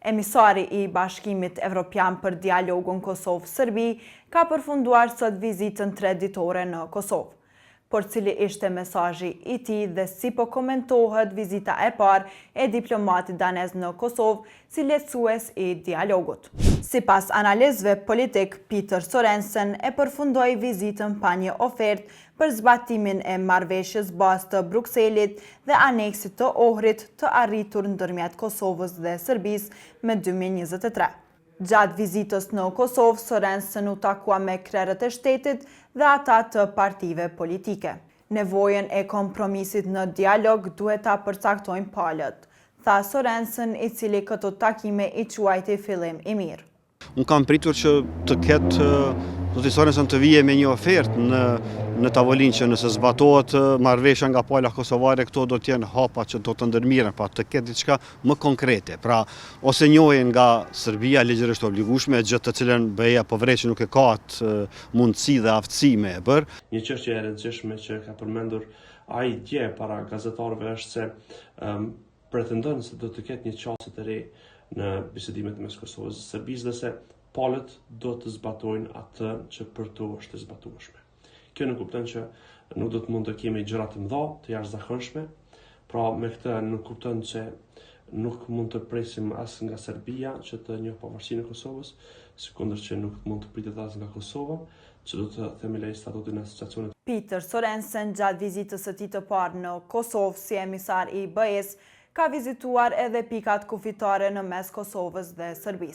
Emisari i Bashkimit Evropian për dialogun Kosovë-Serbi ka përfunduar sot vizitën 3 ditore në Kosovë. Por cili ishte mesazhi i tij dhe si po komentohet vizita e parë e diplomatit danez në Kosovë si lehtësues i dialogut. Sipas analizëve politik, Peter Sorensen e përfundoi vizitën pa një ofertë për zbatimin e marrëveshjes bazë të Brukselit dhe aneksit të Ohrit të arritur ndërmjet Kosovës dhe Serbisë me 2023. Gjatë vizitës në Kosovë, Sorensen u takua me krerët e shtetit dhe ata të partive politike. Nevojën e kompromisit në dialog duhet ta përcaktojnë palët, tha Sorensen, i cili këto takime i quajti fillim i mirë. Unë kam pritur që të ketë zoti Sorensen të vije me një ofertë në tavolinë që nëse zbatohet marrëveshja nga pala kosovare, këto do të jenë hapa që do të ndërmiren, pra të ketë diçka më konkrete. Pra, ose njohin nga Serbia ligjërisht obligueshme, gjë të cilën BE-ja po vret që nuk e ka atë mundësi dhe aftësi me e bërë. Një çështje e rëndësishme që ka përmendur ai dje para gazetarëve është se pretendon se do të ketë një çështje të re në bisedimet mes Kosovës dhe Serbisë dhe se palët do të zbatojnë atë që për to është e zbatueshme. Kjo nuk kupton që nuk do të mund të kemi gjëra të mëdha, të jashtëzakonshme, pra me këtë nuk kupton që nuk mund të presim as nga Serbia që të njohë pavarësinë e Kosovës, sikundër që nuk mund të pritet as nga Kosova, që do të themelojë statutin e asociacionit. Peter Sorensen, gjatë vizitës së tij të parë në Kosovë si emisar i BE-s, ka vizituar edhe pikat kufitare në mes Kosovës dhe Serbisë.